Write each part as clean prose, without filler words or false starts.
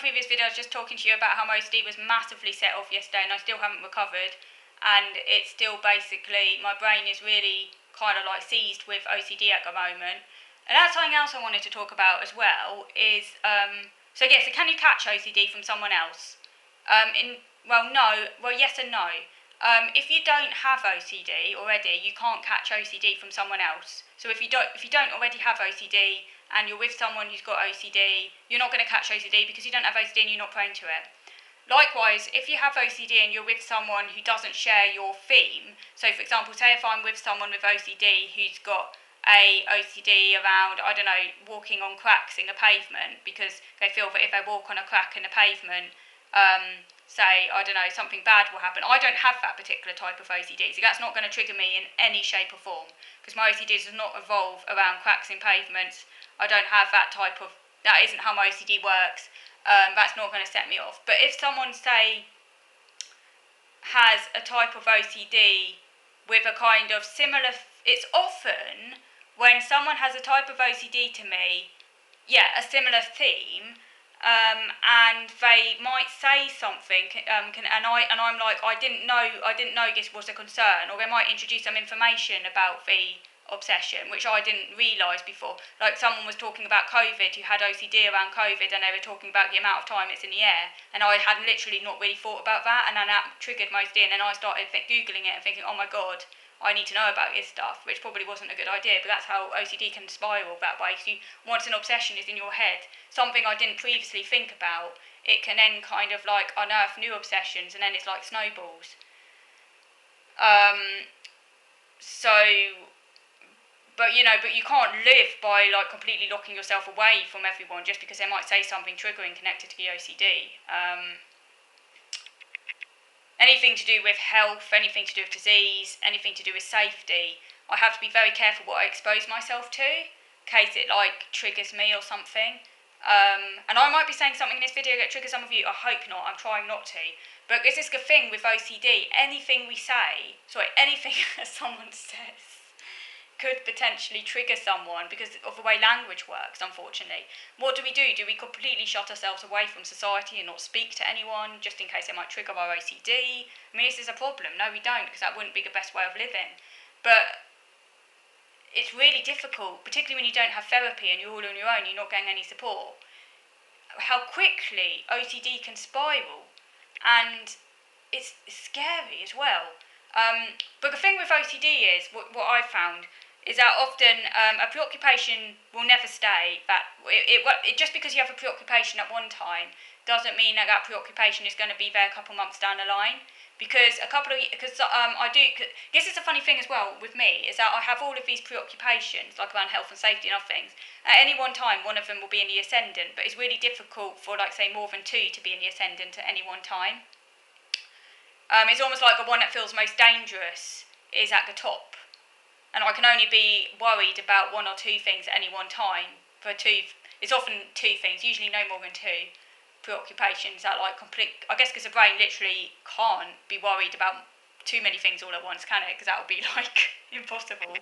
previous video, I was just talking to you about how my OCD was massively set off yesterday and I still haven't recovered. And it's still basically, my brain is really kind of like seized with OCD at the moment. And that's something else I wanted to talk about as well is, so can you catch OCD from someone else? Yes and no. If you don't have OCD already, you can't catch OCD from someone else. So if you don't already have OCD and you're with someone who's got OCD, you're not going to catch OCD because you don't have OCD and you're not prone to it. Likewise, if you have OCD and you're with someone who doesn't share your theme, so for example, say if I'm with someone with OCD who's got a OCD around, I don't know, walking on cracks in a pavement because they feel that if they walk on a crack in a pavement, say, I don't know, something bad will happen. I don't have that particular type of OCD, so that's not going to trigger me in any shape or form because my OCD does not evolve around cracks in pavements. I don't have that isn't how my OCD works. That's not going to set me off. But if someone, say, has a type of OCD with a kind of similar, it's often when someone has a type of OCD to me, a similar theme, and they might say something, and I'm like, I didn't know this was a concern, or they might introduce some information about the obsession, which I didn't realise before. Like someone was talking about COVID, who had OCD around COVID, and they were talking about the amount of time it's in the air, and I had literally not really thought about that, and then that triggered my OCD, and then I started Googling it and thinking, oh my god, I need to know about this stuff, which probably wasn't a good idea, but that's how OCD can spiral that way. So once an obsession is in your head, something I didn't previously think about, it can then kind of like unearth new obsessions, and then it's like snowballs. But you can't live by like completely locking yourself away from everyone just because they might say something triggering connected to the OCD. Anything to do with health, anything to do with disease, anything to do with safety, I have to be very careful what I expose myself to, in case it like triggers me or something. And I might be saying something in this video that triggers some of you. I hope not. I'm trying not to. But this is the thing with OCD. Anything that someone says could potentially trigger someone because of the way language works, unfortunately. What do? Do we completely shut ourselves away from society and not speak to anyone just in case it might trigger our OCD? I mean, this is a problem. No, we don't, because that wouldn't be the best way of living. But it's really difficult, particularly when you don't have therapy and you're all on your own, you're not getting any support, how quickly OCD can spiral. And it's scary as well. But the thing with OCD is, what I've found, is that often a preoccupation will never stay. Just because you have a preoccupation at one time doesn't mean that preoccupation is going to be there a couple months down the line. This is a funny thing as well with me, is that I have all of these preoccupations, like around health and safety and other things. At any one time, one of them will be in the ascendant, but it's really difficult for, like, say, more than two to be in the ascendant at any one time. It's almost like the one that feels most dangerous is at the top. And I can only be worried about one or two things at any one time. It's often two things, usually no more than two preoccupations that I guess because the brain literally can't be worried about too many things all at once, can it? Because that would be like impossible.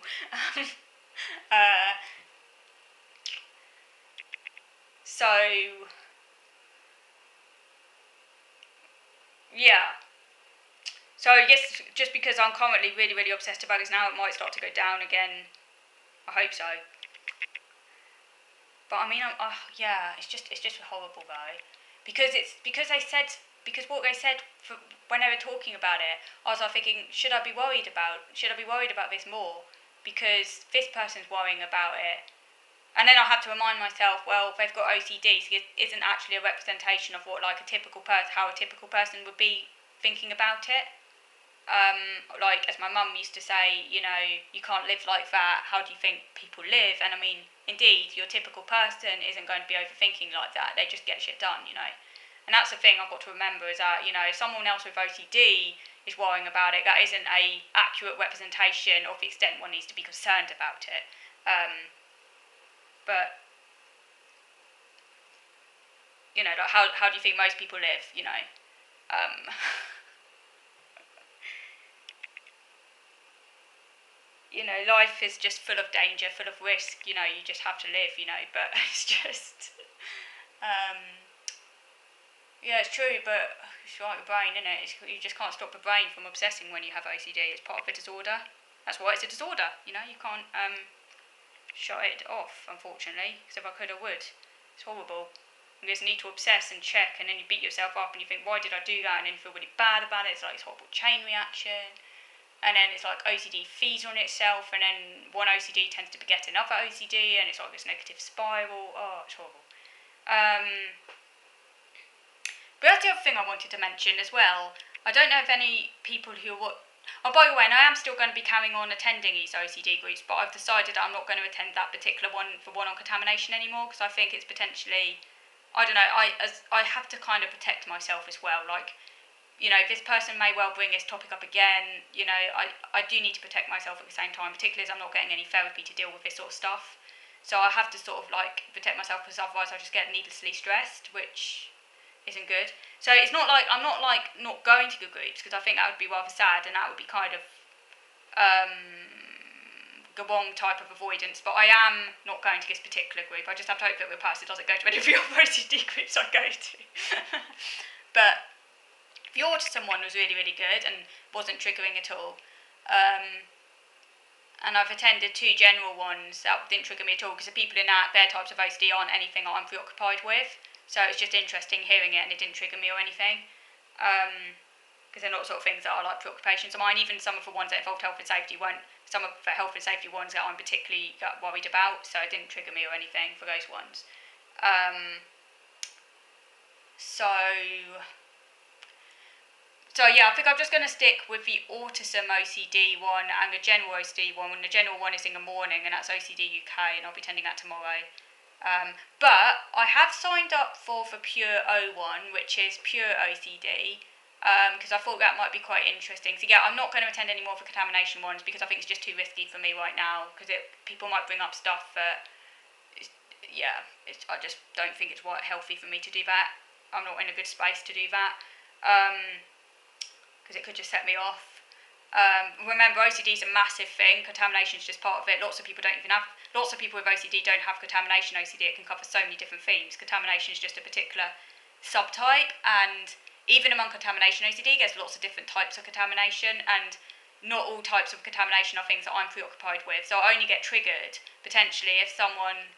So I guess just because I'm currently really, really obsessed about this now, it might start to go down again. I hope so. But I mean, it's just horrible though, because what they said when they were talking about it, I was like thinking, should I be worried about this more because this person's worrying about it, and then I have to remind myself, well, they've got OCD, so it isn't actually a representation of what how a typical person would be thinking about it. Like, as my mum used to say, you can't live like that, how do you think people live? And I mean, indeed, your typical person isn't going to be overthinking like that, they just get shit done, And that's the thing I've got to remember, is that, if someone else with OCD is worrying about it, that isn't a accurate representation of the extent one needs to be concerned about it. But, like, how do you think most people live, life is just full of danger, full of risk, you just have to live, but it's just, Yeah, it's true, but it's like the brain, isn't it? You just can't stop the brain from obsessing when you have OCD. It's part of a disorder. That's why it's a disorder. You can't shut it off, unfortunately. Because if I could, I would. It's horrible. You just need to obsess and check, and then you beat yourself up, and you think, why did I do that? And then you feel really bad about it. It's like this horrible chain reaction. And then it's like OCD feeds on itself, and then one OCD tends to beget another OCD, and it's like this negative spiral. Oh, it's horrible. But that's the other thing I wanted to mention as well. I don't know if any people who are... Oh, by the way, and I am still going to be carrying on attending these OCD groups, but I've decided I'm not going to attend that particular one for one on contamination anymore, because I think it's potentially... I don't know, I have to kind of protect myself as well. Like, this person may well bring this topic up again. I do need to protect myself at the same time, particularly as I'm not getting any therapy to deal with this sort of stuff. So I have to sort of like protect myself, because otherwise I just get needlessly stressed, which isn't good. So it's not like I'm not like not going to the groups, because I think that would be rather sad, and that would be kind of the wrong type of avoidance. But I am not going to this particular group. I just have to hope that the person doesn't go to any of the other OCD groups I go to. But the autism one was really, really good and wasn't triggering at all. And I've attended 2 general ones that didn't trigger me at all, because the people in their types of OCD aren't anything that I'm preoccupied with. So it's just interesting hearing it, and it didn't trigger me or anything. Because they're not sort of things that are like preoccupations of mine. Even some of the ones that involved health and safety weren't some of the health and safety ones that I'm particularly worried about. So it didn't trigger me or anything for those ones. So yeah, I think I'm just going to stick with the autism OCD one and the general OCD one. And the general one is in the morning, and that's OCD UK, and I'll be attending that tomorrow. But I have signed up for the Pure O one, which is Pure OCD, because I thought that might be quite interesting. So yeah, I'm not going to attend any more of the contamination ones, because I think it's just too risky for me right now, because people might bring up stuff that, I just don't think it's healthy for me to do that. I'm not in a good space to do that, because it could just set me off. Remember, OCD is a massive thing. Contamination is just part of it. Lots of people with OCD don't have contamination OCD. It can cover so many different themes. Contamination is just a particular subtype, and even among contamination OCD, there's lots of different types of contamination, and not all types of contamination are things that I'm preoccupied with. So I only get triggered potentially if someone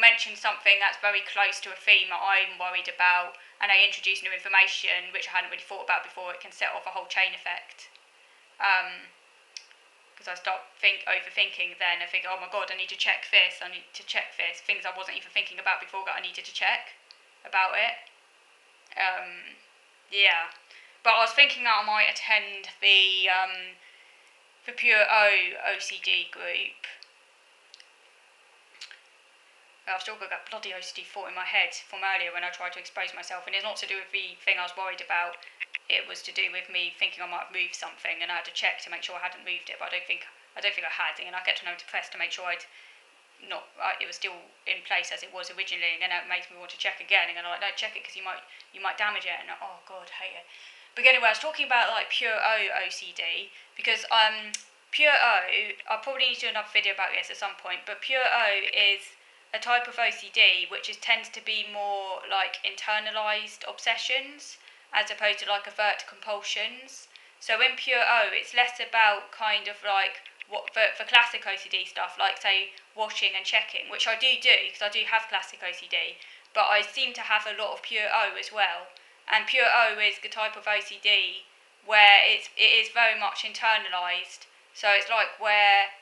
mentions something that's very close to a theme that I'm worried about, and they introduce new information which I hadn't really thought about before. It can set off a whole chain effect. Because I start overthinking then. I think, oh my god, I need to check this, things I wasn't even thinking about before that I needed to check about it. But I was thinking that I might attend the Pure O OCD group. I've still got that bloody OCD thought in my head from earlier when I tried to expose myself, and it's not to do with the thing I was worried about. It was to do with me thinking I might have moved something, and I had to check to make sure I hadn't moved it, but I don't think I had, and I kept on having to press to make sure it was still in place as it was originally, and then it makes me want to check again, and I'm like, don't check it because you might damage it, and oh god, hate it. But anyway, I was talking about like Pure O OCD, because Pure O, I'll probably need to do another video about this at some point, but Pure O is a type of OCD which tends to be more like internalized obsessions as opposed to like overt compulsions. So in Pure O, it's less about kind of like what for classic OCD stuff, like say washing and checking, which I do because I do have classic OCD, but I seem to have a lot of Pure O as well. And Pure O is the type of OCD where it is very much internalized. So it's like where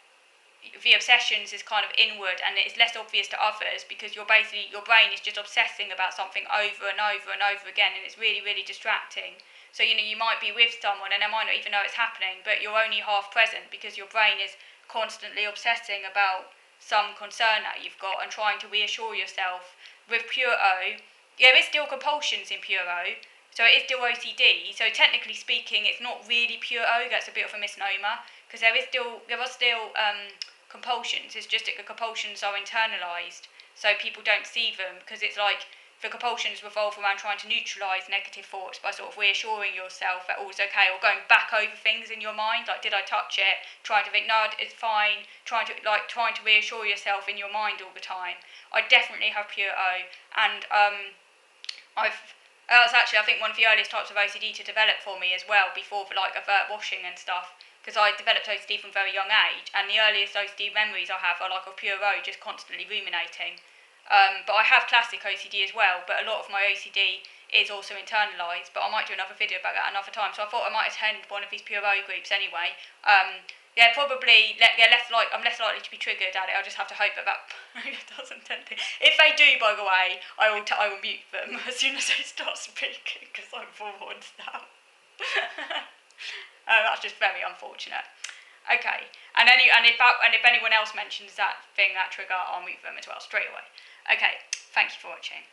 the obsessions is kind of inward, and it's less obvious to others, because your brain is just obsessing about something over and over and over again, and it's really, really distracting. So you might be with someone and they might not even know it's happening, but you're only half present because your brain is constantly obsessing about some concern that you've got and trying to reassure yourself. With Pure O, there is still compulsions in Pure O, so it is still OCD. So technically speaking, it's not really Pure O. That's a bit of a misnomer, because there are still compulsions. It's just that the compulsions are internalized, so people don't see them, because it's like the compulsions revolve around trying to neutralise negative thoughts by sort of reassuring yourself that all's okay, or going back over things in your mind, like did I touch it? Trying to think, no, it's fine. Trying to reassure yourself in your mind all the time. I definitely have pure O, and that was actually, I think, one of the earliest types of OCD to develop for me as well, before the, like, overt washing and stuff, because I developed OCD from a very young age, and the earliest OCD memories I have are like of pure O, just constantly ruminating. But I have classic OCD as well, but a lot of my OCD is also internalised, but I might do another video about that another time, so I thought I might attend one of these pure O groups anyway. Yeah, probably. I'm less likely to be triggered at it. I just have to hope that doesn't tend to. If they do, by the way, I will mute them as soon as they start speaking because I'm forewarned now. That's just very unfortunate. Okay, and if anyone else mentions that trigger, I'll mute them as well straight away. Okay, thank you for watching.